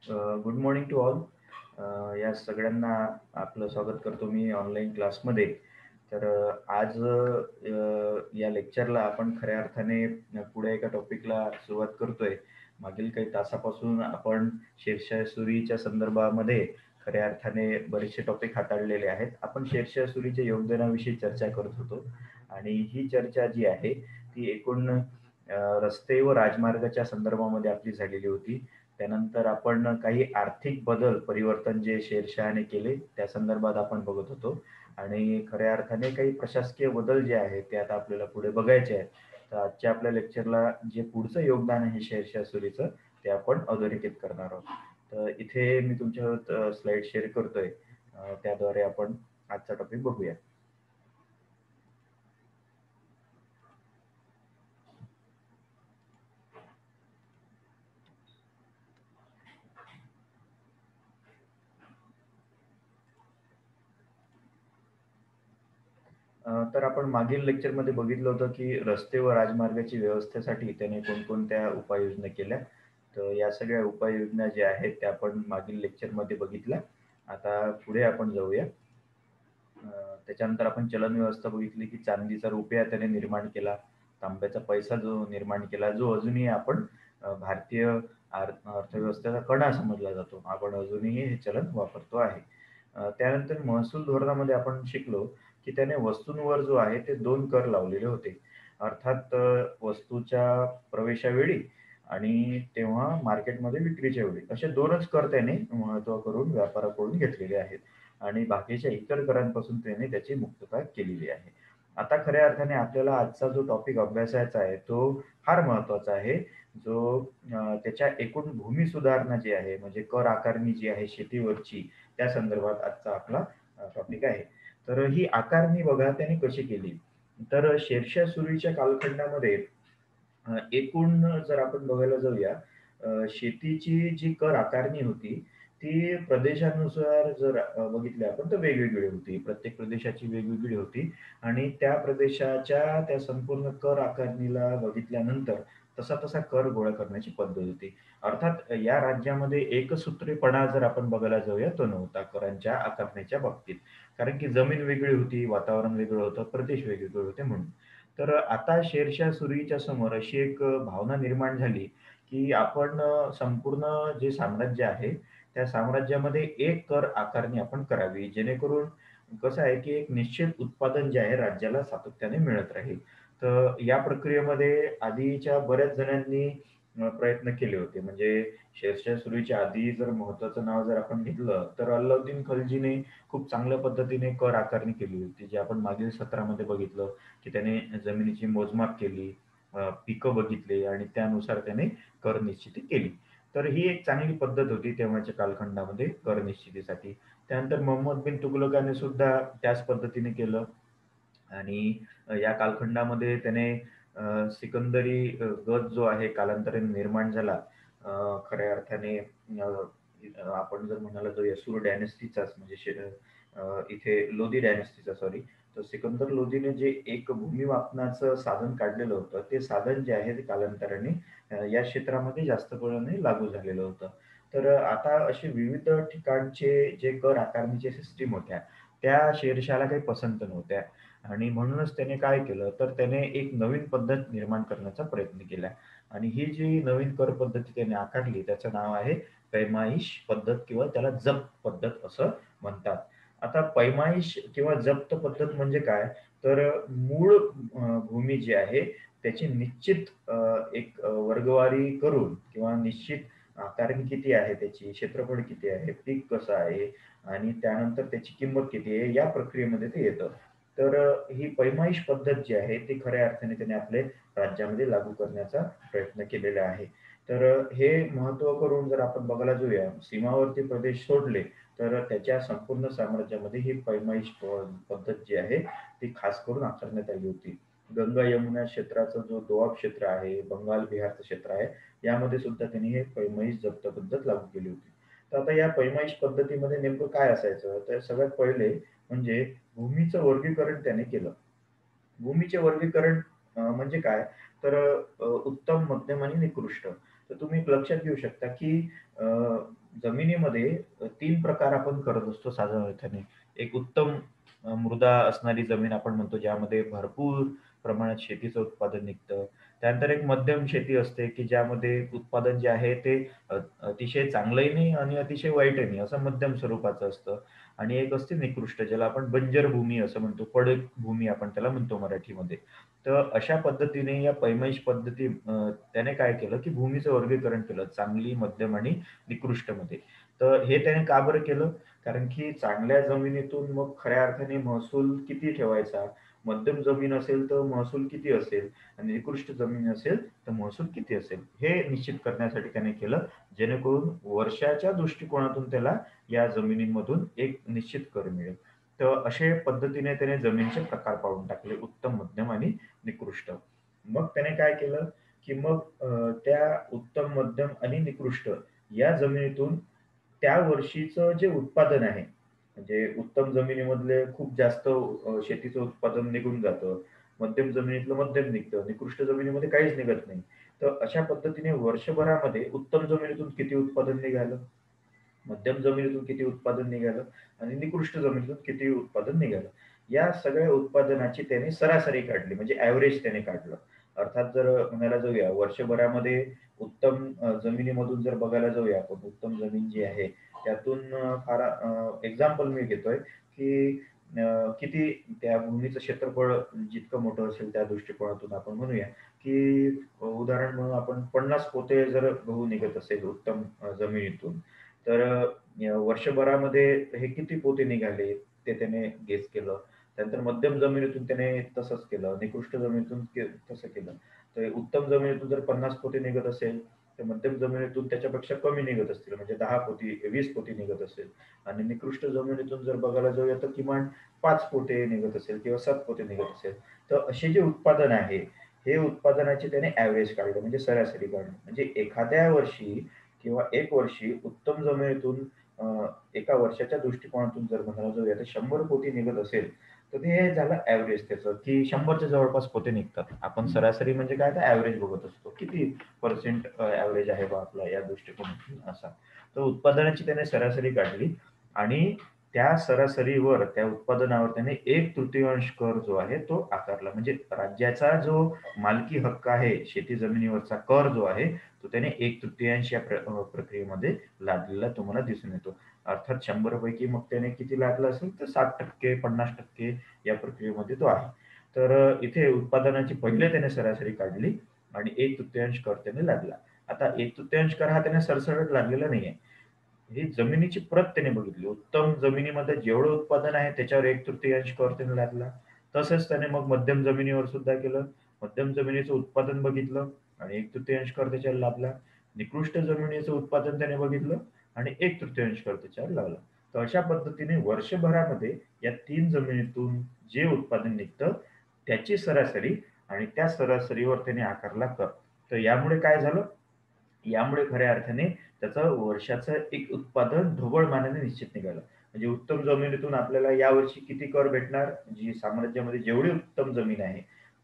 Good morning to all. या सगळ्यांना आपलं स्वागत करतो मी ऑनलाईन क्लासमध्ये. तर आज या लेक्चरला आपण खऱ्या अर्थाने पुढे एका टॉपिकला सुरुवात करतोय. मागील काही तासापासून आपण शेरशाह सुरीच्या संदर्भामध्ये खऱ्या अर्थाने बरेचसे टॉपिक हाताळलेले आहेत. आपण शेरशाह सुरीच्या योगदानाविषयी चर्चा करत होतो आणि ही चर्चा जी आहे ती एकूण रस्ते व राजमार्गाच्या संदर्भामध्ये आपली झालेली होती. त्यानंतर आपण काही आर्थिक बदल परिवर्तन जे शेरशहाने केले त्या संदर्भात आपण बघत होतो आणि खऱ्या अर्थाने काही प्रशासकीय बदल जे आहेत ते आता आपल्याला पुढे बघायचे आहेत. तर आजच्या आपल्या लेक्चरला जे पुढचं योगदान आहे शेरशाह सुरीचं ते आपण अधोरेखित करणार आहोत. तर इथे मी तुमच्यासोबत स्लाइड शेअर करतोय. त्याद्वारे आपण आजचा टॉपिक बघूया. तर आपण मागील लेक्चरमध्ये बघितलं होतं की रस्ते व राजमार्गाची व्यवस्थेसाठी त्याने कोणकोणत्या उपाययोजना केल्या. तर या सगळ्या उपाययोजना ज्या आहेत त्या आपण मागील लेक्चरमध्ये बघितल्या. आता पुढे आपण जाऊया. त्याच्यानंतर आपण चलन व्यवस्था बघितली की चांदीचा रुपया त्याने निर्माण केला, तांब्याचा पैसा जो निर्माण केला, जो अजूनही आपण भारतीय अर्थव्यवस्थेचा कणा समजला जातो. आपण अजूनही हे चलन वापरतो आहे. त्यानंतर महसूल धोरणामध्ये आपण शिकलो की त्याने वस्तूंवर जो आहे ते 2 कर लावलेले होते. अर्थात वस्तूच्या प्रवेशावेळी आणि तेव्हा मार्केटमध्ये विक्रीच्या वेळी असे 2च कर त्याने महत्त्व करून व्यापाऱ्याकडून घेतलेले आहेत आणि बाकीच्या इतर करांपासून त्याने त्याची मुक्तता केलेली आहे. आता खऱ्या अर्थाने आपल्याला आजचा जो टॉपिक अभ्यासायचा आहे तो फार महत्त्वाचा आहे. जो त्याच्या एकूण भूमी सुधारणा जी आहे म्हणजे कर आकारणी जी आहे शेतीवरची त्या संदर्भात आजचा आपला टॉपिक आहे. तर ही आकारणी बघा त्याने कशी केली. तर शेरशाह सुरीच्या कालखंडामध्ये एकूण जर आपण बघायला जाऊया, शेतीची जी कर आकारणी होती, ती प्रदेशानुसार जर बघितली आपण तर वेगवेगळी होती. प्रत्येक प्रदेशाची वेगवेगळी होती आणि त्या प्रदेशाच्या त्या संपूर्ण कर आकारणीला बघितल्यानंतर तसा-तसा कर गोळा करण्याची पद्धत होती. अर्थात या राज्यामध्ये एकसूत्रीपणा जर आपण बघायला जाऊया तो नव्हता करांच्या आकारण्याच्या बाबतीत. कारण की जमीन वेगळी होती, वातावरण वेगळं होतं, प्रदेश वेगवेगळे होते म्हणून. तर आता शेरशाह सुरीच्या समोर अशी एक भावना निर्माण झाली, की आपण संपूर्ण जे साम्राज्य आहे, त्या साम्राज्यामध्ये एक कर आकारणी आपण करावी. जेणेकरून कसं आहे, की एक निश्चित उत्पादन जे आहे राज्याला सातत्याने मिळत राहील. तर या प्रक्रियेमध्ये आधीच्या बऱ्याच जणांनी प्रयत्न केले होते. म्हणजे शेरशाह सुरीच्या आधी जर महत्त्वाचं नाव जर आपण घेतलं, तर अल्लाउद्दीन खलजीने खूप चांगल्या पद्धतीने कर आकारणी केली होती. जे आपण मागील सत्रामध्ये बघितलं. की त्याने जमिनीची मोजमाप केली, पिकं बघितली आणि त्यानुसार त्याने कर निश्चिती केली. तर ही एक चांगली पद्धत होती तेव्हाच्या कालखंडामध्ये कर निश्चितीसाठी. त्यानंतर मोहम्मद बिन तुघलकाने सुद्धा त्याच पद्धतीने केलं आणि या कालखंडामध्ये त्याने सिकंदरी गज जो आहे कालांतराने निर्माण झाला. खऱ्या अर्थाने आपण जर म्हणायला जाऊया सूर डायनेस्टीचाच म्हणजे इथे लोधी डायनेस्टीचा सॉरी. तर सिकंदर लोधीने जे एक भूमी मापनाचं साधन काढलेलं होतं, ते साधन जे आहे ते कालांतराने या क्षेत्रामध्ये जास्त प्रमाणाने लागू झालेलं होतं. तर आता असे विविध ठिकाणचे जे कर आकारणीच्या सिस्टम होत्या, त्या शेरशाहला काही पसंत नव्हत्या आणि म्हणूनच त्याने काय केलं, तर त्याने एक नवीन पद्धत निर्माण करण्याचा प्रयत्न केला आणि ही जी नवीन कर पद्धती त्याने आखली, त्याचं नाव आहे पैमाइश पद्धत किंवा त्याला जप्त पद्धत असं म्हणतात. आता पैमाइश किंवा जप्त पद्धत म्हणजे काय? तर मूळ भूमी जी आहे त्याची निश्चित एक वर्गवारी करून किंवा निश्चित आकारणी किती आहे त्याची, क्षेत्रफळ किती आहे, पीक कसं आहे आणि त्यानंतर त्याची किंमत किती आहे, या प्रक्रियेमध्ये ते येतं. तर ही पैमाइश पद्धत जी आहे ती खऱ्या अर्थाने त्याने आपल्या राज्यामध्ये लागू करण्याचा प्रयत्न केलेला आहे. तर हे महत्त्व करून जर आपण बघायला जाऊया, सीमावर्ती प्रदेश सोडले तर त्याच्या संपूर्ण साम्राज्यामध्ये ही पैमाइश पद्धत जी आहे ती खास करून आखण्यात आली होती. गंगा यमुना क्षेत्राचा जो दोआब क्षेत्र आहे, बंगाल बिहारचं क्षेत्र आहे, यामध्ये सुद्धा त्यांनी हे पैमाइश जप्त पद्धत लागू केली होती. तर आता या पैमाइश पद्धतीमध्ये नेमकं काय असायचं? तर सगळ्यात पहिले म्हणजे भूमीचं वर्गीकरण त्याने केलं. भूमीचे वर्गीकरण म्हणजे काय? तर उत्तम, मध्यम आणि निकृष्ट. तर तुम्ही एक लक्षात घेऊ शकता, की जमिनीमध्ये 3 प्रकार आपण करत असतो साधारणपणे. एक उत्तम मृदा असणारी जमीन आपण म्हणतो, ज्यामध्ये भरपूर प्रमाणात शेतीचं उत्पादन निघतं. त्यानंतर एक मध्यम शेती असते, की ज्यामध्ये उत्पादन जे आहे ते अतिशय चांगलंही नाही आणि अतिशय वाईटही नाही, असं मध्यम स्वरूपाचं असतं. आणि एक असते निकृष्ट, ज्याला आपण बंजर भूमी असं म्हणतो, पडीक भूमी आपण त्याला म्हणतो मराठीमध्ये. तर अशा पद्धतीने या पैमाइश पद्धती त्याने काय केलं, की भूमीचं वर्गीकरण केलं चांगली, मध्यम आणि निकृष्टमध्ये. तर हे त्याने का बरं केलं? कारण की चांगल्या जमिनीतून मग खऱ्या अर्थाने महसूल किती ठेवायचा, मध्यम जमीन असेल तर महसूल किती असेल आणि निकृष्ट जमीन असेल तर महसूल किती असेल, हे निश्चित करण्यासाठी त्याने केलं. जेणेकरून वर्षाच्या दृष्टिकोनातून त्याला या जमिनींमधून एक निश्चित कर मिळेल. तर अशा पद्धतीने त्याने जमिनीचे प्रकार पाडून टाकले, उत्तम, मध्यम आणि निकृष्ट. मग त्याने काय केलं, की मग त्या उत्तम, मध्यम आणि निकृष्ट या जमिनीतून त्या वर्षीचं जे उत्पादन आहे, म्हणजे उत्तम जमिनीमधले खूप जास्त शेतीचं उत्पादन निघून जातं. मध्यम जमिनीतलं मध्यम निघतं. निकृष्ट जमिनीमध्ये काहीच निघत नाही. तर अशा पद्धतीने वर्षभरामध्ये उत्तम जमिनीतून किती उत्पादन निघालं, मध्यम जमिनीतून किती उत्पादन निघालं आणि निकृष्ट जमिनीतून किती उत्पादन निघालं. या सगळ्या उत्पादनाची त्याने सरासरी काढली, म्हणजे ॲव्हरेज त्याने काढलं. अर्थात जर म्हणायला जाऊया वर्षभरामध्ये उत्तम जमिनीमधून जर बघायला जाऊया आपण, उत्तम जमीन जी आहे त्यातून फार एक्झाम्पल मी घेतोय, की किती त्या भूमीचं क्षेत्रफळ जितकं मोठं असेल त्या दृष्टिकोनातून आपण म्हणूया, की उदाहरण म्हणून आपण 50 पोते जर गहू निघत असेल उत्तम जमिनीतून, तर वर्षभरामध्ये हे किती पोते निघाले ते त्याने गेस केलं. त्यानंतर मध्यम जमिनीतून त्याने तसंच केलं, निकृष्ट जमिनीतून तसं केलं. तर उत्तम जमिनीतून जर 50 पोते निघत असेल, तर मध्यम जमिनीतून त्याच्यापेक्षा कमी निघत असतील, म्हणजे 10 पोती, 20 पोती निघत असेल आणि निकृष्ट जमिनीतून जर बघायला जाऊया तर किमान 5 पोते निघत असेल किंवा 7 पोते निघत असेल. तर असे जे उत्पादन आहे, हे उत्पादनाचे त्याने ॲव्हरेज काढलं, म्हणजे सरासरी काढली. म्हणजे एखाद्या वर्षी किंवा 1 वर्षी उत्तम जमिनीतून एका वर्षाच्या दृष्टिकोनातून जर म्हणायला जाऊया तर 100 पोती निघत असेल, तर ते झालं ॲव्हरेज त्याचं, की 100च्या जवळपास पोते निघतात. आपण सरासरी म्हणजे काय, तर ॲव्हरेज बघत असतो. किती पर्सेंट ॲव्हरेज आहे बा आपला या दृष्टिकोनातून असा. तर उत्पादनाची त्याने सरासरी काढली आणि त्या सरासरीवर, त्या उत्पादनावर त्याने 1/तृतीयांश कर जो आहे तो आकारला. म्हणजे राज्याचा जो मालकी हक्क आहे, शेती जमिनीवरचा कर जो आहे, तो त्याने 1/तृतीयांश या प्रक्रियेमध्ये लादलेला तुम्हाला दिसून येतो. अर्थात 100 पैकी मग त्याने किती लादलं असेल तर 60%, 50% या प्रक्रियेमध्ये तो आहे. तर इथे उत्पादनाची पहिले त्याने सरासरी काढली आणि 1/तृतीयांश कर त्याने लादला. आता 1/तृतीयांश कर हा त्याने सरसकट लादलेला नाहीये. ही जमिनीची प्रत त्याने बघितली. उत्तम जमिनीमध्ये जेवढं उत्पादन आहे त्याच्यावर 1/तृतीयांश कर त्याने लादला. तसंच त्याने मग मध्यम जमिनीवर सुद्धा केलं. मध्यम जमिनीचं उत्पादन बघितलं आणि 1/तृतीयांश कर त्याच्यावर लादला. निकृष्ट जमिनीचं उत्पादन त्याने बघितलं आणि 1/तृतीयांश कर त्याच्यावर लावला. तर अशा पद्धतीने वर्षभरामध्ये या 3 जमिनीतून जे उत्पादन निघतं त्याची सरासरी आणि त्या सरासरीवर त्याने आकारला कर. तर यामुळे काय झालं? यामुळे खऱ्या अर्थाने त्याचं वर्षाचं एक उत्पादन ढोबळ मानाने निश्चित निघालं. म्हणजे उत्तम जमिनीतून आपल्याला यावर्षी किती कर भेटणार? जी साम्राज्यामध्ये जेवढी उत्तम जमीन आहे,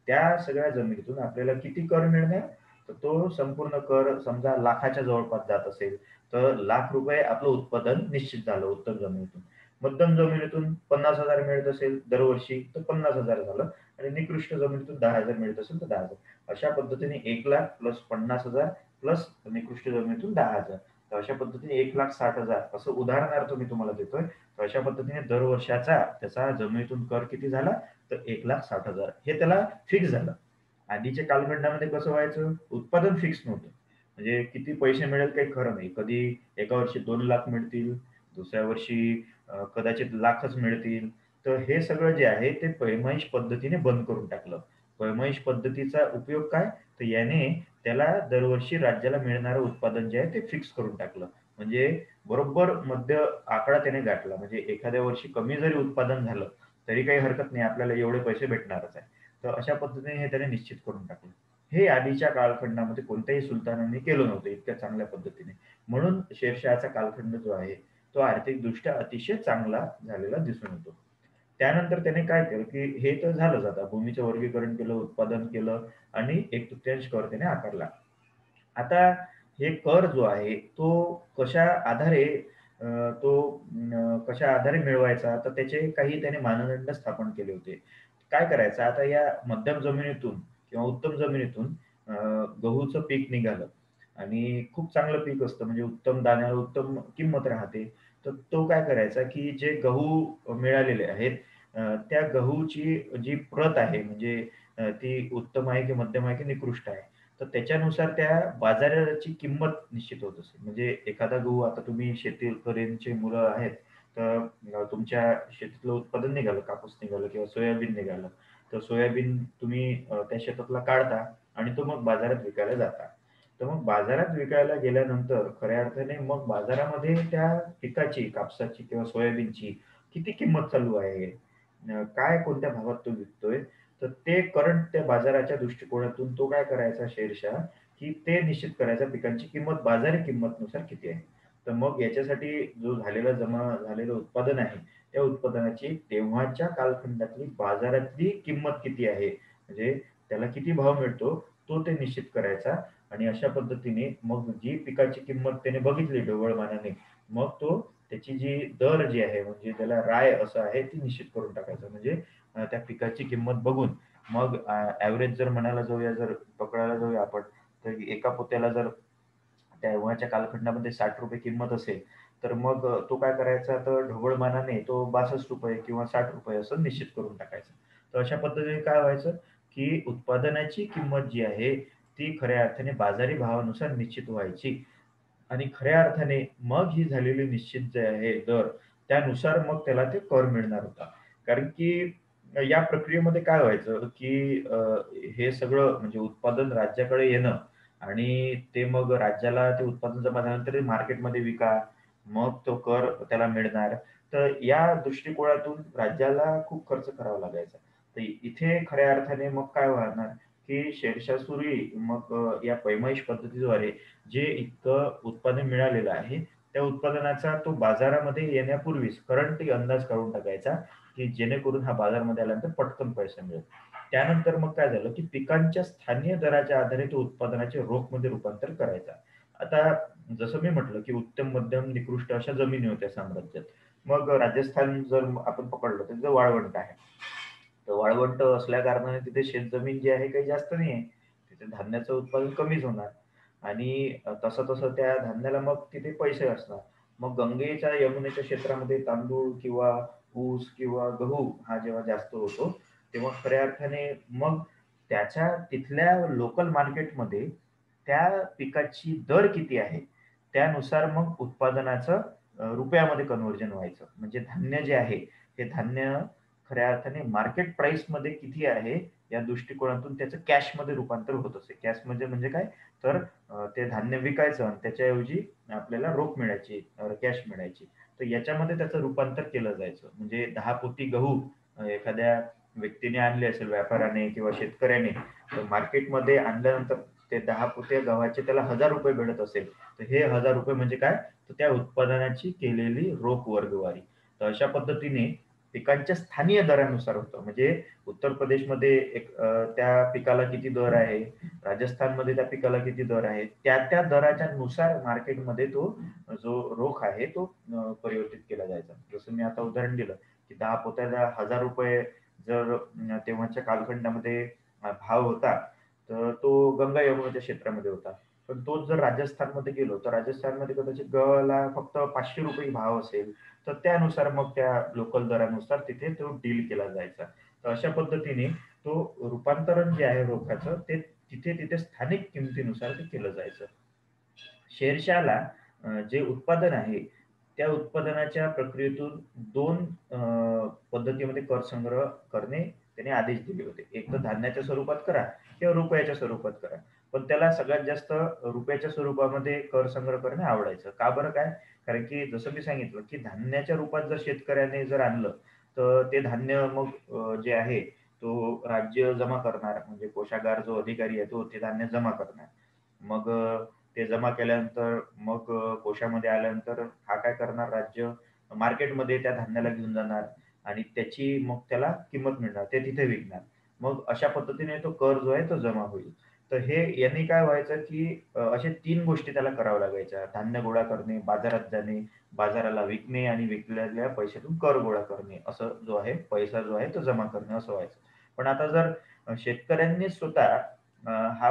त्या सगळ्या जमिनीतून आपल्याला किती कर मिळणार? तर तो संपूर्ण कर समजा लाखाच्या जवळपास जात असेल, तर ₹1,00,000 आपलं उत्पादन निश्चित झालं उत्तम जमिनीतून. मध्यम जमिनीतून 50,000 मिळत असेल दरवर्षी, तर 50,000 झालं आणि निकृष्ट जमिनीतून 10,000 मिळत असेल तर 10,000. अशा पद्धतीने 1,00,000 प्लस 50,000 प्लस निकृष्ट जमिनीतून 10,000. तर अशा पद्धतीने 1,60,000 असं उदाहरणार्थ मी तुम्हाला देतोय. तर अशा पद्धतीने दर वर्षाचा त्याचा जमिनीतून कर किती झाला? तर 1,60,000 हे त्याला फिक्स झालं. आधीच्या कालखंडामध्ये कसं व्हायचं? उत्पादन फिक्स नव्हतं. म्हणजे किती पैसे मिळेल काही खरं नाही. कधी एका वर्षी 2,00,000 मिळतील, दुसऱ्या वर्षी कदाचित लाखच मिळतील. तर हे सगळं जे आहे ते पैमाइश पद्धतीने बंद करून टाकलं. पैमाइश पद्धतीचा उपयोग काय? तर याने त्याला दरवर्षी राज्याला मिळणारं उत्पादन जे आहे ते फिक्स करून टाकलं. म्हणजे बरोबर मध्य आकडा त्याने गाठला. म्हणजे एखाद्या वर्षी कमी जरी उत्पादन झालं, तरी काही हरकत नाही. आपल्याला एवढे पैसे भेटणारच आहे. तर अशा पद्धतीने हे त्याने निश्चित करून टाकलं. हे आधीच्या कालखंडामध्ये कोणत्याही सुलतानांनी केलं नव्हतं इतक्या चांगल्या पद्धतीने. म्हणून शेरशहाचा कालखंड जो आहे, तो आर्थिकदृष्ट्या अतिशय चांगला झालेला दिसून येतो. त्यानंतर त्याने काय केलं, की हे तर झालंच आता. भूमीचं वर्गीकरण केलं, उत्पादन केलं आणि 1/तृतीयांश कर त्याने आकारला. आता हे कर जो आहे तो कशा आधारे तो कशा आधारे मिळवायचा, तर त्याचे काही त्याने मानदंड स्थापन केले होते. काय करायचं आता या मध्यम जमिनीतून किंवा उत्तम जमिनीतून अ, गहूचं पीक निघालं आणि खूप चांगलं पीक असतं म्हणजे उत्तम दाण्याला उत्तम किंमत राहते. तर तो काय करायचा, की जे गहू मिळालेले आहेत त्या गहूची जी प्रत आहे म्हणजे ती उत्तम आहे की मध्यम आहे की निकृष्ट आहे. तर त्याच्यानुसार त्या बाजाराची किंमत निश्चित होत असते. म्हणजे एखादा गहू आता तुम्ही शेतकऱ्यांची मुलं आहेत, तर तुमच्या शेतीतलं उत्पादन निघालं, कापूस निघालं किंवा सोयाबीन निघालं. तर सोयाबीन तुम्ही त्या शेतातला काढता आणि तो मग बाजारात विकायला जाता. तर मग बाजारात विकायला गेल्यानंतर खऱ्या अर्थाने मग बाजारामध्ये त्या पिकाची, कापसाची किंवा सोयाबीनची किती किंमत चालू आहे? काय कोणत्या भावात तो विकतोय? तर ते करंट त्या बाजाराच्या दृष्टिकोनातून तो काय करायचा शेरशा, की ते निश्चित करायचा पिकांची किंमत बाजारी किंमतनुसार किती आहे. तर मग याच्यासाठी जो जमा झालेलं उत्पादन आहे, त्या उत्पादनाची तेव्हाच्या कालखंडातली बाजारातली किंमत किती आहे, म्हणजे त्याला किती भाव मिळतो, तो ते निश्चित करायचा आणि अशा पद्धतीने मग जी पिकाची किंमत त्याने बघितली ढोबळमानाने, मग तो त्याची जी दर जी आहे म्हणजे त्याला राय असं आहे, ती निश्चित करून टाकायचं. म्हणजे त्या पिकाची किंमत बघून मग ॲव्हरेज जर म्हणायला जाऊया, जर पकडायला जाऊया आपण, तर एका पोत्याला जर तेव्हाच्या कालखंडामध्ये ₹60 किंमत असेल, तर मग तो काय करायचा, तर ढोबळमानाने तो ₹62 किंवा ₹60 असं निश्चित करून टाकायचा. तर अशा पद्धतीने काय व्हायचं, की उत्पादनाची किंमत जी आहे, ती खऱ्या अर्थाने बाजारी भावानुसार निश्चित व्हायची आणि खऱ्या अर्थाने मग ही झालेली निश्चित जे आहे दर, त्यानुसार मग त्याला ते कर मिळणार होता. कारण की या प्रक्रियेमध्ये काय व्हायचं, की हे सगळं म्हणजे उत्पादन राज्याकडे येणं आणि ते मग राज्याला ते उत्पादन जमा झाल्यानंतर मार्केटमध्ये विका. मग तो कर त्याला मिळणार. तर या दृष्टिकोनातून राज्याला खूप खर्च करावा लागायचा. तर इथे खऱ्या अर्थाने मग काय होणार, की शेरशाह-सुरी मग या पैमाइश पद्धतीद्वारे जे इतकं उत्पादन मिळालेलं आहे, त्या उत्पादनाचा तो बाजारामध्ये येण्यापूर्वीच करंटली अंदाज काढून टाकायचा, की जेणेकरून हा बाजारामध्ये आल्यानंतर पटकन पैसा मिळेल. त्यानंतर मग काय झालं, की पिकांच्या स्थानीय दराच्या आधारे तो उत्पादनाचे रोखमध्ये रूपांतर करायचा. आता जसं मी म्हटलं, की उत्तम, मध्यम, निकृष्ट अशा जमिनी होत्या साम्राज्यात. मग राजस्थान जर आपण पकडलं, तर तिथं वाळवंट आहे. तर वाळवंट असल्या कारणाने तिथे शेतजमीन जी आहे काही जास्त नाही आहे. तिथे धान्याचं उत्पादन कमीच होणार आणि तसं-तसं त्या धान्याला मग तिथे पैसे असणार. मग गंगेच्या, यमुनेच्या क्षेत्रामध्ये तांदूळ किंवा ऊस किंवा गहू हा जेव्हा जास्त होतो, तेव्हा खऱ्या अर्थाने मग त्याच्या तिथल्या लोकल मार्केटमध्ये त्या पिकाची दर किती आहे, त्यानुसार मग उत्पादनाचं रुपयामध्ये कन्व्हर्जन व्हायचं. म्हणजे धान्य जे आहे, हे धान्य खऱ्या अर्थाने मार्केट प्राइसमध्ये किती आहे, या दृष्टिकोनातून त्याचं कॅशमध्ये रूपांतर होत असे. कॅश म्हणजे म्हणजे काय? तर ते धान्य विकायचं आणि त्याच्याऐवजी आपल्याला रोख मिळायची, कॅश मिळायची. तर याच्यामध्ये त्याचं रूपांतर केलं जायचं. म्हणजे 10 पोती गहू एखाद्या व्यक्तीने आणले असेल व्यापाऱ्याने किंवा शेतकऱ्याने, तर मार्केटमध्ये आणल्यानंतर ते 10 पोते गव्हाचे त्याला ₹1000 भेटत असेल, तर हे ₹1000 म्हणजे काय? तर त्या उत्पादनाची केलेली रोख वर्गवारी. तर अशा पद्धतीने पिकांच्या स्थानीय दरानुसार होतं. म्हणजे उत्तर प्रदेशमध्ये त्या पिकाला किती दर आहे, राजस्थानमध्ये त्या पिकाला किती दर आहे, त्या-त्या दराच्या नुसार मार्केटमध्ये तो जो रोख आहे तो परिवर्तित केला जायचा. जसं मी आता उदाहरण दिलं, की 10 पोत्याला ₹1000 जर तेव्हाच्या कालखंडामध्ये भाव होता, तर तो गंगा यमुनेच्या क्षेत्रामध्ये होता. पण तोच जर राजस्थानमध्ये गेलो, तर राजस्थानमध्ये कदाचित गव्हाला फक्त ₹500 भाव असेल. तर त्यानुसार मग त्या लोकल दरानुसार तिथे तो डील केला जायचा. तर अशा पद्धतीने तो रूपांतरण जे आहे रोखाचं ते तिथे स्थानिक किमतीनुसार ते केलं जायचं. शेरशाहला जे उत्पादन आहे, त्या उत्पादनाच्या प्रक्रियेतून 2 पद्धतीमध्ये कर संग्रह करणे त्याने आदेश दिले होते. एक तर धान्याच्या स्वरूपात करा किंवा रुपयाच्या स्वरूपात करा. पण त्याला सगळ्यात जास्त रुपयाच्या स्वरूपामध्ये कर संग्रह करणे आवडायचं. का बरं काय? कारण की जसं मी सांगितलं, की धान्याच्या रूपात जर शेतकऱ्याने जर आणलं, तर ते धान्य मग जे आहे तो राज्य जमा करणार. म्हणजे कोषागार जो अधिकारी आहे तो ते धान्य जमा करणार. मग ते जमा केल्यानंतर मग कोशामध्ये आल्यानंतर हा काय करणार राज्य मार्केटमध्ये त्या धान्याला घेऊन जाणार आणि त्याची मग त्याला किंमत मिळणार. ते तिथे विकणार. मग अशा पद्धतीने तो कर जो आहे तो जमा होईल. तर हे यांनी काय व्हायचं, की अशा 3 गोष्टी त्याला कराव्या लागायच्या. धान्य गोळा करणे, बाजारात जाणे, बाजाराला विकणे आणि विकलेल्या पैशातून कर गोळा करणे. असं जो आहे, पैसा जो आहे तो जमा करणे असं व्हायचं. पण आता जर शेतकऱ्यांनी स्वतः हा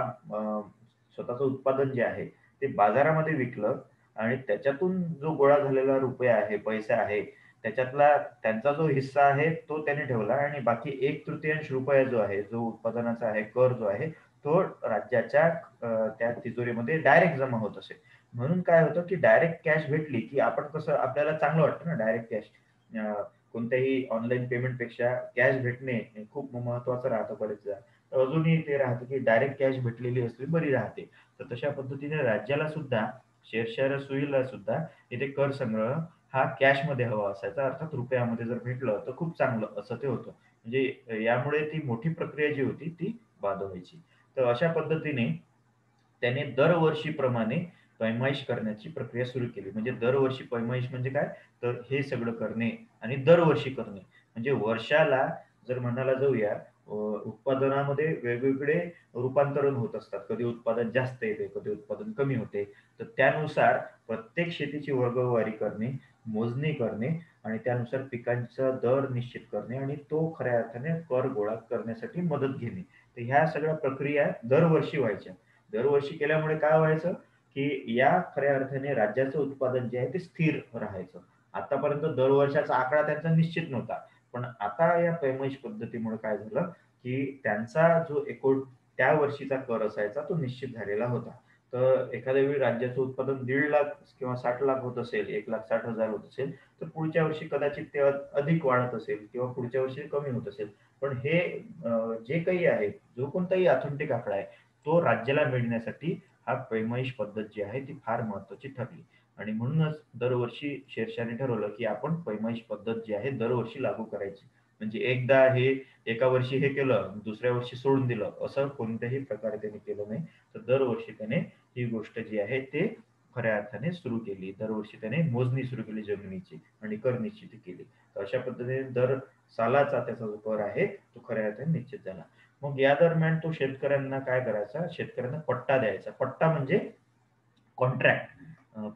स्वतःचं उत्पादन जे आहे, ते बाजारामध्ये विकलं आणि त्याच्यातून जो गोळा झालेला रुपया आहे, पैसा आहे, त्याच्यातला त्यांचा जो हिस्सा आहे, तो त्याने ठेवला आणि बाकी 1/3 रुपया जो आहे, जो उत्पादनाचा आहे, कर जो आहे, तो राज्याच्या त्या तिजोरीमध्ये डायरेक्ट जमा होत असे. म्हणून काय होतं, की डायरेक्ट कॅश भेटली, की आपण कसं आपल्याला चांगलं वाटतं ना डायरेक्ट कॅश. कोणत्याही ऑनलाईन पेमेंटपेक्षा कॅश भेटणे हे खूप महत्त्वाचं राहतं बरेचदा. तर अजूनही ते राहतं, की डायरेक्ट कॅश भेटलेली असली बरी राहते. तर तशा पद्धतीने राज्याला सुद्धा, शेरशाह-रसोईला सुद्धा इथे कर संग्रह हा कॅशमध्ये हवा असायचा. अर्थात रुपयामध्ये जर भेटलं तर खूप चांगलं असं ते होतं. म्हणजे यामुळे ती मोठी प्रक्रिया जी होती ती बाद व्हायची. तर अशा पद्धतीने त्याने दरवर्षीप्रमाणे पैमाईश करण्याची प्रक्रिया सुरू केली. म्हणजे दरवर्षी पैमाईश म्हणजे काय? तर हे सगळं करणे आणि दरवर्षी करणे. म्हणजे वर्षाला जर म्हणायला जाऊया उत्पादनामध्ये वेगवेगळे रूपांतरण होत असतात. कधी उत्पादन जास्त येते, कधी उत्पादन कमी होते. तर त्यानुसार प्रत्येक शेतीची वर्गवारी करणे, मोजणी करणे आणि त्यानुसार पिकांचा दर निश्चित करणे आणि तो खऱ्या अर्थाने कर गोळा करण्यासाठी मदत घेणे. तर ह्या सगळ्या प्रक्रिया दरवर्षी व्हायच्या. दरवर्षी केल्यामुळे काय व्हायचं, की या खऱ्या अर्थाने राज्याचं उत्पादन जे आहे ते स्थिर राहायचं. आतापर्यंत दरवर्षाचा आकडा त्यांचा निश्चित नव्हता. पण आता या पैमाईश पद्धतीमुळे काय झालं, की त्यांचा जो एकूण त्या वर्षीचा कर असायचा तो निश्चित झालेला होता. तर एखाद्या वेळी राज्याचं उत्पादन 1,50,000 किंवा 60,00,000 होत असेल, 1,60,000 होत असेल, तर पुढच्या वर्षी कदाचित ते अधिक वाढत असेल किंवा पुढच्या वर्षी कमी होत असेल. पण हे जे काही आहे, जो कोणताही ऑथेंटिक आकडा आहे, तो राज्याला मिळण्यासाठी हा पैमाईश पद्धत जी आहे ती फार महत्त्वाची ठरली. आणि म्हणूनच दरवर्षी शेरशाहने ठरवलं, की आपण पैमाईश पद्धत जी आहे दरवर्षी लागू करायची. म्हणजे एकदा हे एका वर्षी हे केलं, दुसऱ्या वर्षी सोडून दिलं, असं कोणत्याही प्रकारे त्याने केलं नाही. तर दरवर्षी त्याने ही गोष्ट जी आहे ते खऱ्या अर्थाने सुरू केली. दरवर्षी त्याने मोजणी सुरू केली जमिनीची आणि कर निश्चिती केली. तर अशा पद्धतीने दर सालाचा त्याचा जो कर आहे, तो खऱ्या अर्थाने निश्चित झाला. मग या दरम्यान तो शेतकऱ्यांना काय करायचा? शेतकऱ्यांना पट्टा द्यायचा. पट्टा म्हणजे कॉन्ट्रॅक्ट.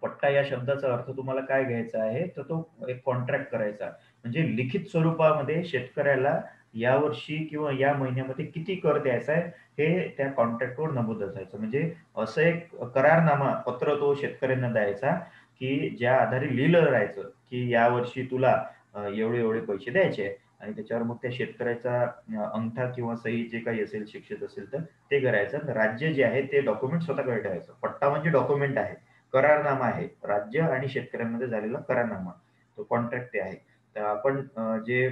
पट्टा या शब्दाचा अर्थ तुम्हाला काय घ्यायचा आहे, तर तो एक कॉन्ट्रॅक्ट करायचा. म्हणजे लिखित स्वरूपामध्ये शेतकऱ्याला यावर्षी किंवा या महिन्यामध्ये किती कर द्यायचा आहे, हे त्या कॉन्ट्रॅक्टवर नमूद असायचं. म्हणजे असं एक करारनामा पत्र तो शेतकऱ्यांना द्यायचा, की ज्या आधारे लिहिलं राहायचं, की यावर्षी तुला एवढे-एवढे पैसे द्यायचे आहे आणि त्याच्यावर मग त्या शेतकऱ्याचा अंगठा किंवा सही जे काही असेल, शिक्षित असेल तर ते करायचं. राज्य जे आहे ते डॉक्युमेंट स्वतःकडे ठेवायचं. पट्टा म्हणजे डॉक्युमेंट आहे. करारनामा आहे. राज्य आणि शेतकऱ्यांमध्ये झालेला करारनामा. तो कॉन्ट्रॅक्ट ते आहे. तर आपण जे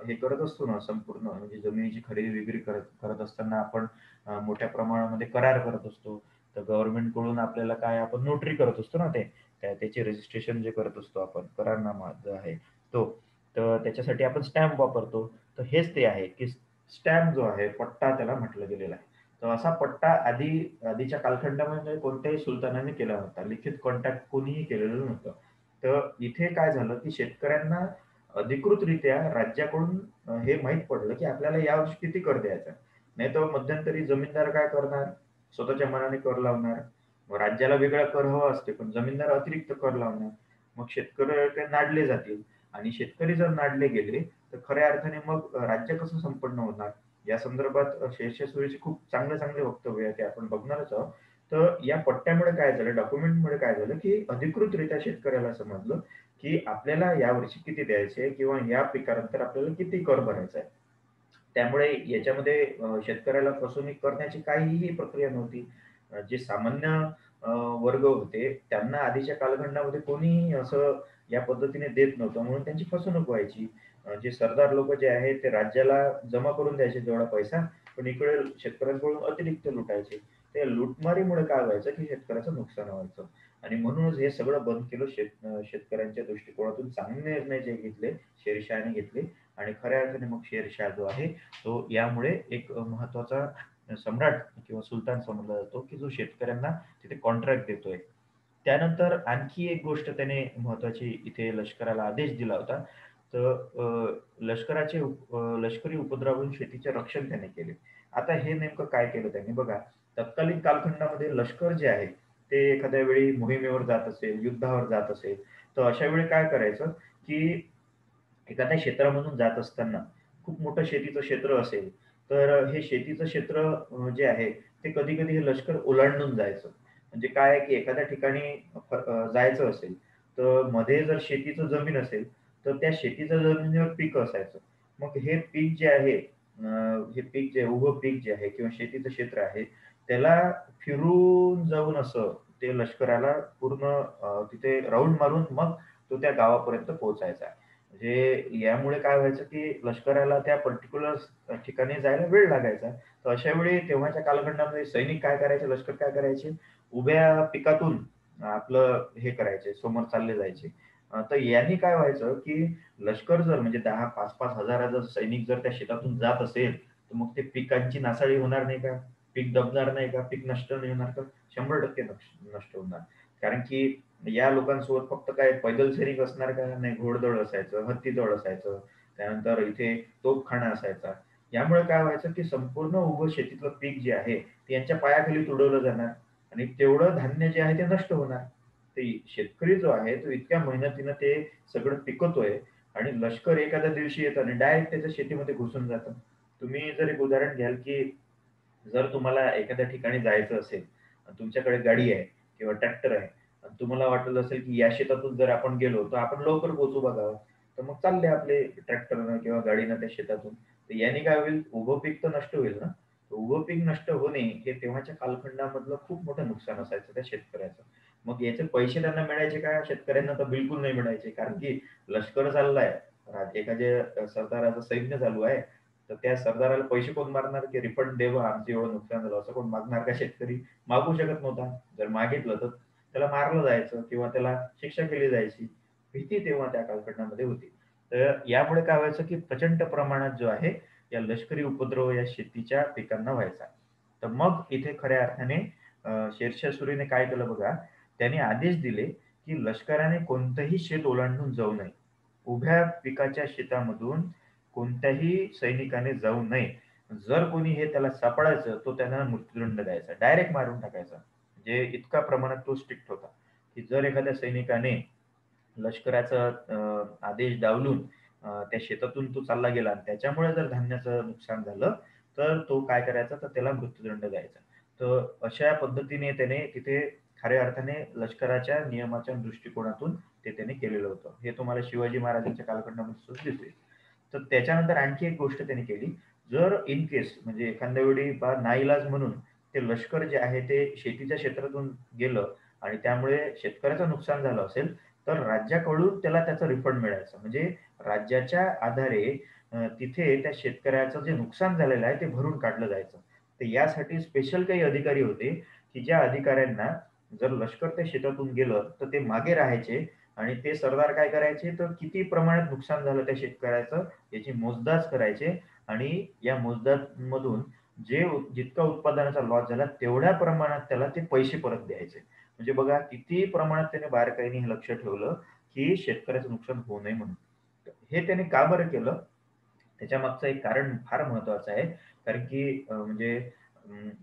हे करत असतो ना संपूर्ण म्हणजे जमिनीची खरेदी-विक्री करत करत असताना आपण मोठ्या प्रमाणामध्ये करार करत असतो. तर गव्हर्नमेंटकडून आपल्याला काय आपण नोटरी करत असतो ना ते. त्याचे रजिस्ट्रेशन जे करत असतो आपण करारनामा जो आहे तो. तर त्याच्यासाठी आपण स्टॅम्प वापरतो. तर हेच ते आहे, की स्टॅम्प जो आहे, पट्टा त्याला म्हटलं गेलेलं आहे. तर असा पट्टा आधीच्या कालखंडामध्ये कोणत्याही सुलतानाने केला नव्हता. लिखित कॉन्ट्रॅक्ट कोणीही केलेलं नव्हतं. तर इथे काय झालं, की शेतकऱ्यांना अधिकृतरित्या राज्याकडून हे माहीत पडलं, की आपल्याला यावर्षी किती कर द्यायचा. नाहीतर मध्यंतरी जमीनदार काय करणार, स्वतःच्या मनाने कर लावणार. मग राज्याला वेगळा कर हवा असते, पण जमीनदार अतिरिक्त कर लावणार. मग शेतकरी ते नाडले जातील आणि शेतकरी जर नाडले गेले, तर खऱ्या अर्थाने मग राज्य कसं संपन्न होणार? या संदर्भात शेरशाह सूरीचे खूप चांगले-चांगले वक्तव्य आहे, ते आपण बघणारच आहोत. तर या पट्ट्यामुळे काय झालं, डॉक्युमेंटमुळे काय झालं, की अधिकृतरित्या शेतकऱ्याला समजलं, की आपल्याला यावर्षी किती द्यायचे किंवा या पिकानंतर आपल्याला किती कर भरायचा आहे. त्यामुळे याच्यामध्ये शेतकऱ्याला फसवणूक करण्याची काहीही प्रक्रिया नव्हती. जे सामान्य अ, वर्ग होते, त्यांना आधीच्या कालखंडामध्ये कोणीही असं या पद्धतीने देत नव्हतं, म्हणून त्यांची फसवणूक व्हायची. जे सरदार लोकं जे आहेत, ते राज्याला जमा करून द्यायचे तेवढा पैसा, पण इकडे शेतकऱ्यांकडून अतिरिक्त लुटायचे. त्या लुटमारीमुळे काय व्हायचं, की शेतकऱ्याचं नुकसान व्हायचं आणि म्हणूनच हे सगळं बंद केलं. शेतकऱ्यांच्या दृष्टिकोनातून चांगले निर्णय जे घेतले, शेरशाहने घेतले आणि खऱ्या अर्थाने मग शेरशाह जो आहे, तो यामुळे एक महत्त्वाचा सम्राट किंवा सुलतान समजला जातो, की जो शेतकऱ्यांना तिथे कॉन्ट्रॅक्ट देतोय. त्यानंतर आणखी एक गोष्ट त्याने महत्त्वाची इथे लष्कराला आदेश दिला होता. तर लष्करी उपद्रवावरून शेतीचे रक्षण त्याने केले. आता हे नेमकं काय केलं त्यांनी बघा, तत्कालीन कालखंडामध्ये लष्कर जे आहे, ते एखाद्या वेळी मोहिमेवर जात असेल, युद्धावर जात असेल, तर अशा वेळी काय करायचं, की एखाद्या क्षेत्रामधून जात असताना खूप मोठं शेतीचं क्षेत्र असेल, तर हे शेतीचं क्षेत्र जे आहे, ते कधी-कधी हे लष्कर ओलांडून जायचं. म्हणजे काय आहे, की एखाद्या ठिकाणी जायचं असेल, तर मध्ये जर शेतीचं जमीन असेल, तर त्या शेतीच्या जमिनीवर पीक असायचं. मग हे पीक जे आहे, हे पीक जे उभं पीक जे आहे किंवा शेतीचं क्षेत्र आहे, त्याला फिरून जाऊन असं ते लष्कराला पूर्ण तिथे राउंड मारून मग तो त्या गावापर्यंत पोहोचायचा. म्हणजे यामुळे काय व्हायचं, की लष्कराला त्या पर्टिक्युलर ठिकाणी जायला वेळ लागायचा. तर अशा वेळी तेव्हाच्या कालखंडामध्ये सैनिक काय करायचे, लष्कर काय करायचे, उभ्या पिकातून आपलं हे करायचे, समोर चालले जायचे. तर यांनी काय व्हायचं, की लष्कर जर म्हणजे 10 5-5 हजाराचा सैनिक जर त्या शेतातून जात असेल, तर मग ते पिकांची नासाडी होणार नाही का? पीक दबणार नाही का? पीक नष्ट नाही होणार का? 100% नष्ट होणार. कारण की या लोकांसोबत फक्त काय पैदल सैनिक असणार का? नाही, घोडदळ असायचं, हत्तीदळ असायचं. त्यानंतर इथे तोफखाना असायचा. यामुळे काय व्हायचं, की संपूर्ण उभं शेतीतलं पीक जे आहे, ते यांच्या पायाखाली तुडवलं जाणार आणि तेवढं धान्य जे आहे ते नष्ट होणार. ते शेतकरी जो आहे, तो इतक्या मेहनतीनं ते सगळं पिकवतोय आणि लष्कर एखाद्या दिवशी येतं आणि डायरेक्ट त्याच्या शेतीमध्ये घुसून जातं. तुम्ही जर एक उदाहरण घ्याल, की जर तुम्हाला एखाद्या ठिकाणी जायचं असेल, तुमच्याकडे गाडी आहे किंवा ट्रॅक्टर आहे आणि तुम्हाला वाटत असेल, की या शेतातून जर आपण गेलो, तर आपण लवकर पोहोचू बघा. तर मग चालले आपले ट्रॅक्टरनं किंवा गाडीनं त्या शेतातून. तर याने काय होईल, उभं पीक तर नष्ट होईल ना. तर उभं पीक नष्ट होणे हे तेव्हाच्या कालखंडामधलं खूप मोठं नुकसान असायचं त्या शेतकऱ्याचं. मग याचे पैसे त्यांना मिळायचे का? शेतकऱ्यांना तर बिलकुल नाही मिळायचे. कारण की लष्कर चाललाय, एखाद्या सरदाराचं सैन्य चालू आहे, तर त्या सरदाराला पैसे कोण मारणार, की रिफंड दे आमचं एवढं नुकसान झालं, असं कोण मागणार का शेतकरी? मागू शकत नव्हता. जर मागितलं तर त्याला मारलं जायचं किंवा त्याला शिक्षा केली जायची. भीती तेव्हा त्या कालखंडामध्ये होती. तर यामुळे काय व्हायचं, की प्रचंड प्रमाणात जो आहे, या लष्करी उपद्रव या शेतीच्या पिकांना व्हायचा. तर मग इथे खऱ्या अर्थाने शेरशाह सूरीने काय केलं बघा, त्याने आदेश दिले, की लष्कराने कोणतंही शेत ओलांडून जाऊ नये. उभ्या पिकाच्या शेतामधून कोणत्याही सैनिकाने जाऊ नये. जर कोणी हे त्याला सापडायचं, तो त्यांना मृत्यूदंड द्यायचा. डायरेक्ट मारून टाकायचा. म्हणजे इतका प्रमाणात तो स्ट्रिक्ट होता, की जर एखाद्या सैनिकाने लष्कराचा आदेश डावलून त्या शेतातून तो चालला गेला आणि त्याच्यामुळे जर धान्याचं नुकसान झालं, तर तो काय करायचा, तर त्याला मृत्यूदंड द्यायचा. तर अशा पद्धतीने त्याने तिथे खऱ्या अर्थाने लष्कराच्या नियमाच्या दृष्टिकोनातून ते त्याने केलेलं होतं. हे तुम्हाला शिवाजी महाराजांच्या कालखंडामध्ये सुद्धा दिसेल. तर त्याच्यानंतर आणखी एक गोष्ट त्यांनी केली. जर इन केस म्हणजे एखाद्या वेळी नाईलाज म्हणून ते लष्कर जे आहे ते शेतीच्या क्षेत्रातून गेलं आणि त्यामुळे शेतकऱ्याचं नुकसान झालं असेल, तर राज्याकडून त्याला त्याचं रिफंड मिळायचं. म्हणजे राज्याच्या आधारे तिथे त्या शेतकऱ्याचं जे नुकसान झालेलं आहे ते भरून काढलं जायचं. तर यासाठी स्पेशल काही अधिकारी होते, की ज्या अधिकाऱ्यांना जर लष्कर त्या शेतातून गेलं, तर ते मागे राहायचे आणि ते सरदार काय करायचे, तर किती प्रमाणात नुकसान झालं त्या शेतकऱ्याचं याची मोजदाद करायचे आणि या मोजदादमधून जितका उत्पादनाचा लॉस झाला, तेवढ्या प्रमाणात त्याला ते पैसे परत द्यायचे. म्हणजे बघा किती प्रमाणात त्याने बारकाईने हे लक्ष ठेवलं, की शेतकऱ्याचं नुकसान होऊ नये म्हणून. हे त्याने का बरं केलं? त्याच्यामागचं एक कारण फार महत्वाचं आहे. कारण की म्हणजे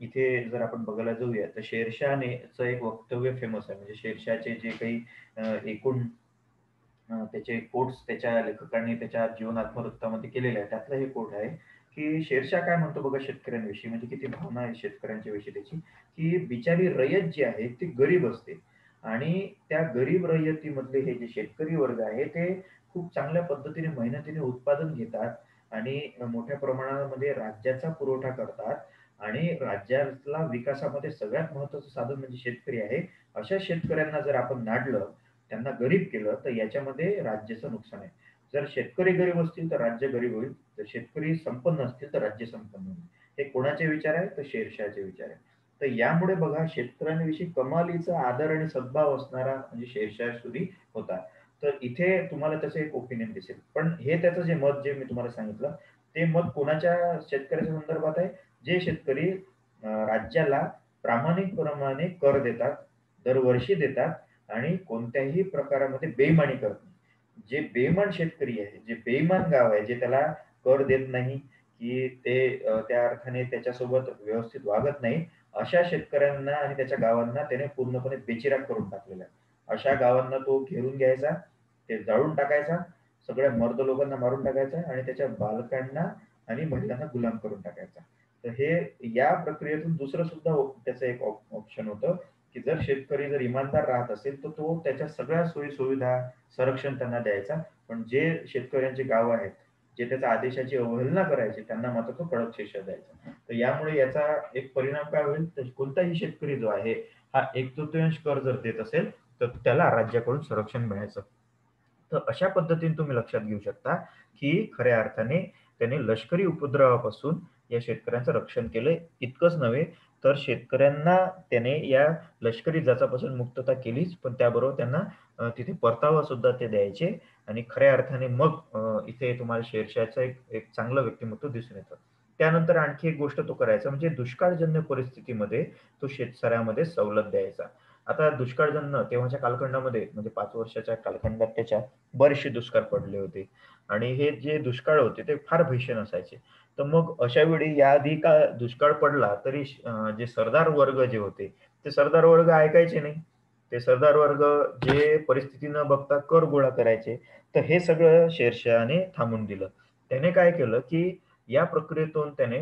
इथे जर आपण बघायला जाऊया, तर शेरशहानेचं एक वक्तव्य फेमस आहे. म्हणजे शेरशहाचे जे काही एकूण त्याचे कोट्स त्याच्या लेखकांनी त्याच्या जीवन आत्मवृत्तामध्ये केलेले आहे. त्यातलं हे कोट आहे, की शेरशाह काय म्हणतो बघा शेतकऱ्यांविषयी, म्हणजे किती भावना आहे शेतकऱ्यांच्या विषयी त्याची, की बिचारी रयत जी आहे ती गरीब असते आणि त्या गरीब रयतीमधले हे जे शेतकरी वर्ग आहे, ते खूप चांगल्या पद्धतीने मेहनतीने उत्पादन घेतात आणि मोठ्या प्रमाणामध्ये राज्याचा पुरवठा करतात आणि राज्याला विकासामध्ये सगळ्यात महत्त्वाचं साधन म्हणजे शेतकरी आहे. अशा शेतकऱ्यांना जर आपण नाडलं, त्यांना गरीब केलं, तर याच्यामध्ये राज्याचं नुकसान आहे. जर शेतकरी गरीब असतील, तर राज्य गरीब होईल. जर शेतकरी संपन्न असतील, तर राज्य संपन्न होईल. हे कोणाचे विचार आहे? तर शेरशहाचे विचार आहे. तर यामुळे बघा शेतकऱ्यांविषयी कमालीचा आदर आणि सद्भाव असणारा म्हणजे शेरशाह सूरी होता. तर इथे तुम्हाला त्याचं एक ओपिनियन दिसेल. पण हे त्याचं जे मत जे मी तुम्हाला सांगितलं, ते मत कोणाच्या शेतकऱ्याच्या संदर्भात आहे? जे शेतकरी राज्याला प्रामाणिकपणाने कर देतात, दरवर्षी देतात आणि कोणत्याही प्रकारामध्ये बेईमानी करत नाही. जे बेईमान शेतकरी आहे, जे बेईमान गाव आहे, जे त्याला कर देत नाही, की ते त्या अर्थाने त्याच्यासोबत व्यवस्थित वागत नाही, अशा शेतकऱ्यांना आणि त्याच्या गावांना त्याने पूर्णपणे बेचिराख करून टाकलेला आहे. अशा गावांना तो घेरून घ्यायचा, ते जाळून टाकायचा, सगळ्या मर्द लोकांना मारून टाकायचा आणि त्याच्या बालकांना आणि महिलांना गुलाम करून टाकायचा. तर हे या प्रक्रियेतून दुसरं सुद्धा त्याचं एक ऑप्शन होतं, की जर शेतकरी जर इमानदार राहत असेल, तर तो त्याच्या सगळ्या सोयी-सुविधा, संरक्षण त्यांना द्यायचा. पण जे शेतकऱ्यांची गावं आहेत, जे त्याच्या आदेशाची अवहेलना करायचे, त्यांना मात्र तो कडक शिक्षा द्यायचा. तर यामुळे याचा एक परिणाम काय होईल, तर कोणताही शेतकरी जो आहे, हा 1/4 कर जर देत असेल, तर त्याला राज्याकडून संरक्षण मिळायचं. तर अशा पद्धतीने तुम्ही लक्षात घेऊ शकता, की खऱ्या अर्थाने त्याने लष्करी उपद्रवापासून या शेतकऱ्यांचं रक्षण केलंय. इतकंच नव्हे, तर शेतकऱ्यांना त्याने या लष्करी जाचापासून मुक्तता केलीच, पण त्याबरोबर त्यांना तिथे परतावा सुद्धा ते द्यायचे आणि खऱ्या अर्थाने मग इथे तुम्हाला शेरशाहचं एक एक चांगलं व्यक्तिमत्व दिसून येतं. त्यानंतर आणखी एक गोष्ट तो करायचा म्हणजे दुष्काळजन्य परिस्थितीमध्ये तो शेतकऱ्यामध्ये सवलत द्यायचा. आता दुष्काळजन्य तेव्हाच्या कालखंडामध्ये म्हणजे 5 वर्षाच्या कालखंडात त्याच्या बरेचसे दुष्काळ पडले होते आणि हे जे दुष्काळ होते ते फार भीषण असायचे. तर मग अशा वेळी याआधी का दुष्काळ पडला तरी जे सरदार वर्ग जे होते, ते सरदार वर्ग ऐकायचे नाही. ते सरदार वर्ग जे परिस्थिती न बघता कर गोळा करायचे. तर हे सगळं शेरशहाने थांबवून दिलं. त्याने काय केलं, की या प्रक्रियेतून त्याने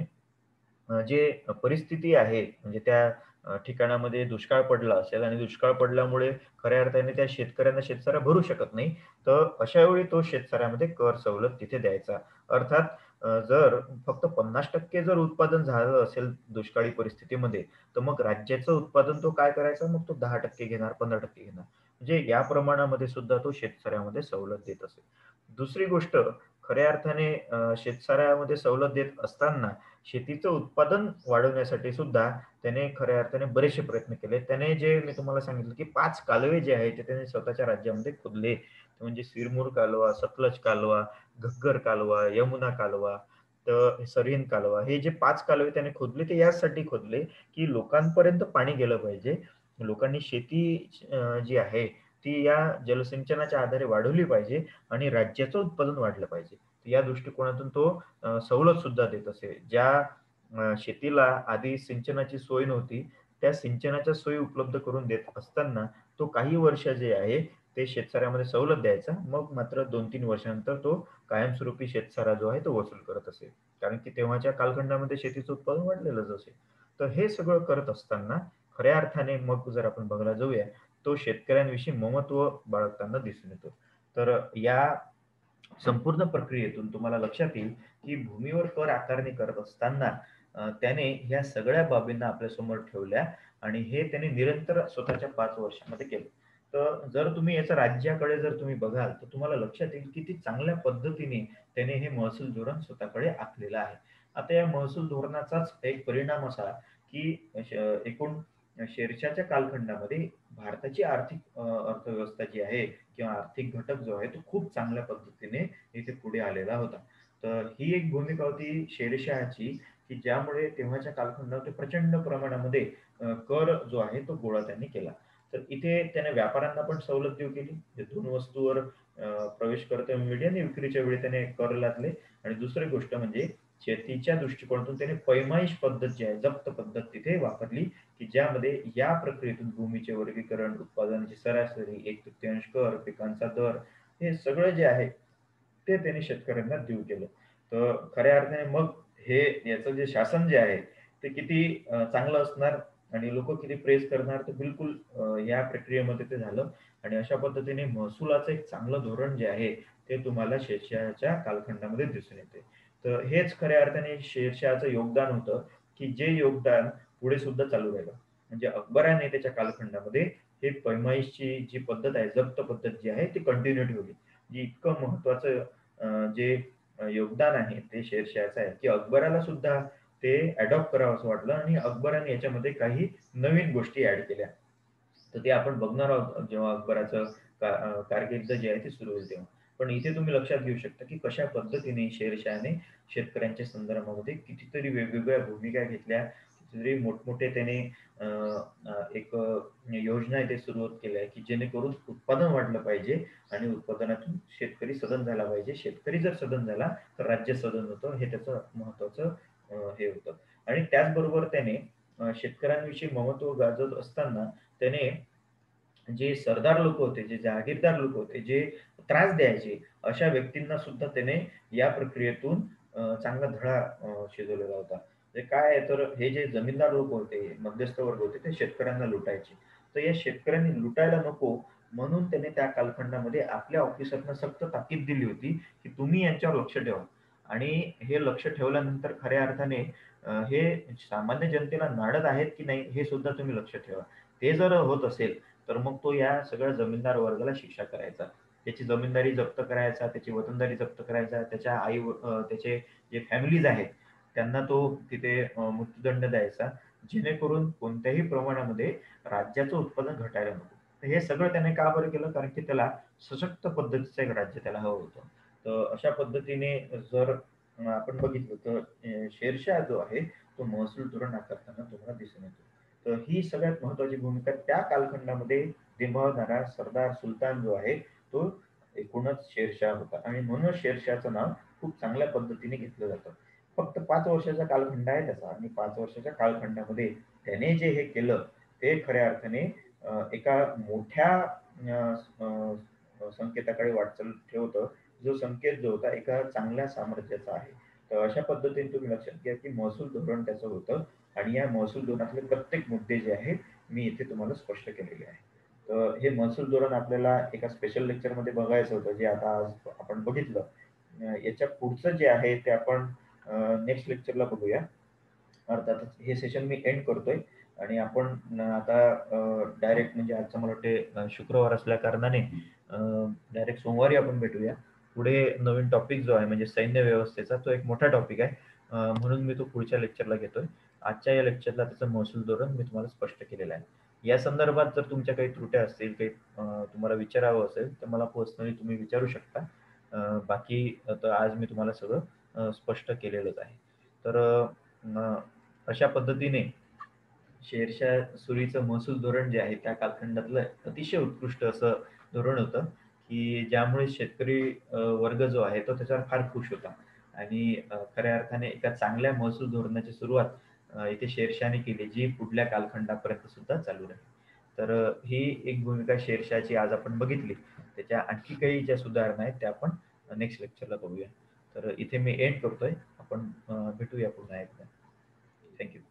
जे परिस्थिती आहे म्हणजे त्या ठिकाणामध्ये दुष्काळ पडला असेल आणि दुष्काळ पडल्यामुळे खऱ्या अर्थाने त्या शेतकऱ्यांना शेतसारा भरू शकत नाही. तर अशा वेळी तो शेतसाऱ्यामध्ये कर सवलत तिथे द्यायचा. अर्थात जर फक्त 50% जर उत्पादन झालं असेल दुष्काळी परिस्थितीमध्ये, तर मग राज्याचं उत्पादन तो काय करायचा? मग तो 10% घेणार, 15% घेणार. म्हणजे या प्रमाणामध्ये सुद्धा तो शेतकऱ्यामध्ये सवलत देत असेल. दुसरी गोष्ट खऱ्या अर्थाने शेतसाऱ्यामध्ये सवलत देत असताना शेतीचं उत्पादन वाढवण्यासाठी सुद्धा त्याने खऱ्या अर्थाने बरेचसे प्रयत्न केले. त्याने जे मी तुम्हाला सांगितलं, की 5 कालवे जे आहेत, ते त्याने स्वतःच्या राज्यामध्ये खोदले. म्हणजे सिरमूर कालवा, सतलज कालवा, घग्गर कालवा, यमुना कालवा, तर सरहिंद कालवा. हे जे 5 कालवे त्याने खोदले, ते यासाठी खोदले, की लोकांपर्यंत पाणी गेलं पाहिजे. लोकांनी शेती जी आहे, ती या जलसिंचनाच्या आधारे वाढवली पाहिजे आणि राज्याचं उत्पादन वाढलं पाहिजे. या दृष्टिकोनातून तो सवलत सुद्धा देत असे. ज्या शेतीला आधी सिंचनाची सोय नव्हती, त्या सिंचनाच्या सोयी उपलब्ध करून देत असताना तो काही वर्ष जे आहे, ते शेतकऱ्यामध्ये सवलत द्यायचा. मग मात्र 2-3 वर्षानंतर तो कायमस्वरूपी शेतसारा जो आहे, तो वसूल करत असे. कारण की तेव्हाच्या कालखंडामध्ये शेतीचं उत्पादन वाढलेलंच असे. तर हे सगळं करत असताना खऱ्या अर्थाने मग जर आपण बघायला जाऊया, तो शेतकऱ्यांविषयी ममत्व बाळगताना दिसून येतो. तर या संपूर्ण प्रक्रियेतून तुम्हाला लक्षात येईल, की भूमीवर कर आकारणी करत असताना त्याने ह्या सगळ्या बाबींना आपल्यासमोर ठेवल्या आणि हे त्याने निरंतर स्वतःच्या 5 वर्षामध्ये केलं. तर जर तुम्ही याचं राज्याकडे जर तुम्ही बघाल, तर तुम्हाला लक्षात येईल किती चांगल्या पद्धतीने त्याने हे महसूल धोरण स्वतःकडे आखलेलं आहे. आता या महसूल धोरणाचाच एक परिणाम असा, की एकूण शेरशाहच्या कालखंडामध्ये भारताची आर्थिक अर्थव्यवस्था जी आहे किंवा आर्थिक घटक जो आहे, तो खूप चांगल्या पद्धतीने इथे पुढे आलेला होता. तर ही एक भूमिका होती शेरशहाची, की ज्यामुळे तेव्हाच्या कालखंडामध्ये प्रचंड प्रमाणामध्ये कर जो आहे तो गोळा त्यांनी केला. तर इथे त्याने व्यापाऱ्यांना पण सवलत देऊ केली. जे 2 वस्तूवर प्रवेश करतेवेळी आणि विक्रीच्या वेळी त्याने कर लादले आणि दुसरी गोष्ट म्हणजे शेतीच्या दृष्टिकोनातून त्याने पैमाईश पद्धत जी आहे, जप्त पद्धत तिथे वापरली, की ज्यामध्ये या प्रक्रियेतून भूमीचे वर्गीकरण, उत्पादनाची सरासरी, 1/3 कर, पिकांचा दर हे सगळं जे आहे, ते त्यांनी शेतकऱ्यांना देऊ केलं. तर खऱ्या अर्थाने मग हे याचं जे शासन जे आहे, ते किती चांगलं असणार आणि लोकं किती प्रेज करणार, तर बिलकुल या प्रक्रियेमध्ये ते झालं आणि अशा पद्धतीने महसुलाचं एक चांगलं धोरण जे आहे, ते तुम्हाला शेरशहाच्या कालखंडामध्ये दिसून येते. तर हेच खऱ्या अर्थाने शेरशहाचं योगदान होतं, की जे योगदान पुढे सुद्धा चालू राहिलं. म्हणजे अकबराने त्याच्या कालखंडामध्ये हे पैमाईशची जी पद्धत आहे, जप्त पद्धत जी आहे, ती कंटिन्यू ठेवली. जे इतकं महत्त्वाचं जे योगदान आहे ते शेरशहाचं आहे, की अकबराला सुद्धा ते अडॉप्ट करावंसं वाटलं आणि अकबराने याच्यामध्ये काही नवीन गोष्टी ॲड केल्या. तर ते आपण बघणार आहोत जेव्हा अकबराचं कारकीर्द जी आहे ती सुरू होईल तेव्हा. पण इथे तुम्ही लक्षात घेऊ शकता, की कशा पद्धतीने शेरशहाने शेतकऱ्यांच्या संदर्भामध्ये कितीतरी वेगवेगळ्या भूमिका घेतल्या. कितीतरी मोठमोठे त्याने अ, अ, एक योजना इथे सुरू केल्या, की जेणेकरून उत्पादन वाढलं पाहिजे आणि उत्पादनातून शेतकरी सधन झाला पाहिजे. शेतकरी जर सधन झाला, तर राज्य सधन होतं. हे त्याचं महत्त्वाचं हे होतं. आणि त्याचबरोबर त्याने शेतकऱ्यांविषयी ममत्व गाजवत असताना त्याने जे सरदार लोक होते, जे जहागीरदार लोक होते, जे त्रास द्यायचे, अशा व्यक्तींना सुद्धा त्याने या प्रक्रियेतून चांगला धडा शिकवलेला होता. म्हणजे काय आहे तर हे जे जमीनदार लोक होते, मध्यस्थ वर्ग होते, ते शेतकऱ्यांना लुटायचे. तर या शेतकऱ्यांनी लुटायला नको म्हणून त्याने त्या कालखंडामध्ये आपल्या ऑफिसरना सक्त ताकीद दिली होती, की तुम्ही यांच्यावर लक्ष ठेवा. आणि हे लक्ष ठेवल्यानंतर खऱ्या अर्थाने हे सामान्य जनतेला नाडत आहेत की नाही हे सुद्धा तुम्ही लक्ष ठेवा. ते जर होत असेल तर मग तो या सगळ्या जमीनदार वर्गाला शिक्षा करायचा. त्याची जमीनदारी जप्त करायचा, त्याची वतनदारी जप्त करायचा, त्याच्या त्याचे जे फॅमिलीज आहेत, त्यांना तो तिथे मृत्यूदंड द्यायचा, जेणेकरून कोणत्याही प्रमाणामध्ये राज्याचं उत्पादन घटायला नको. तर हे सगळं त्याने का बरं केलं? कारण की त्याला सशक्त पद्धतीचं एक राज्य त्याला हवं होतं. तर अशा पद्धतीने जर आपण बघितलं तर शेरशाह जो आहे, तो महसूल धोरण आकारताना तुम्हाला दिसून येतो. तर ही सगळ्यात महत्त्वाची भूमिका त्या कालखंडामध्ये निभावणारा सरदार सुलतान जो आहे, तो एकूणच शेरशाह होता आणि म्हणूनच शेरशाहचं नाव खूप चांगल्या पद्धतीने घेतलं जातं. फक्त 5 वर्षाचा कालखंड आहे त्याचा आणि 5 वर्षाच्या कालखंडामध्ये त्याने जे हे केलं, ते खऱ्या अर्थाने एका मोठ्या संकेताकडे वाटचाल ठेवतं. जो संकेत जो होता एका चांगल्या साम्राज्याचा आहे. तर अशा पद्धतीने तुम्ही लक्षात घ्या, की महसूल धोरण त्याचं होतं आणि या महसूल धोरणातले प्रत्येक मुद्दे जे आहेत, मी इथे तुम्हाला स्पष्ट केलेले आहे. तर हे महसूल धोरण आपल्याला एका स्पेशल लेक्चरमध्ये बघायचं होतं, जे आता आज आपण बघितलं. याच्या पुढचं जे आहे ते आपण नेक्स्ट लेक्चरला बघूया. अर्थातच हे सेशन मी एंड करतोय आणि आपण आता डायरेक्ट म्हणजे आजचं मला वाटते शुक्रवार असल्या कारणाने डायरेक्ट सोमवारी आपण भेटूया. पुढे नवीन टॉपिक जो आहे म्हणजे सैन्य व्यवस्थेचा तो एक मोठा टॉपिक आहे. म्हणून मी तो पुढच्या लेक्चरला घेतोय. आजच्या या लेक्चरला त्याचं महसूल धोरण मी तुम्हाला स्पष्ट केलेलं आहे. या संदर्भात जर तुमच्या काही त्रुट्या असतील, काही तुम्हाला विचारावं असेल, तर मला पर्सनली तुम्ही विचारू शकता. बाकी तर आज मी तुम्हाला सगळं स्पष्ट केलेलंच आहे. तर अशा पद्धतीने शेरशाह सुरीचं महसूल धोरण जे आहे त्या कालखंडातलं अतिशय उत्कृष्ट असं धोरण होतं, की ज्यामुळे शेतकरी वर्ग जो आहे तो त्याच्यावर फार खुश होता आणि खऱ्या अर्थाने एका चांगल्या महसूल धोरणाची सुरुवात इथे शेरशाहने केली, जी पुढल्या कालखंडापर्यंत सुद्धा चालू राहिली. तर ही एक भूमिका शेरशाहची आज आपण बघितली. त्याच्या आणखी काही ज्या सुधारणा आहेत त्या आपण नेक्स्ट लेक्चरला बघूया. तर इथे मी एंड करतोय. आपण भेटूया पुन्हा एकदा. Thank you.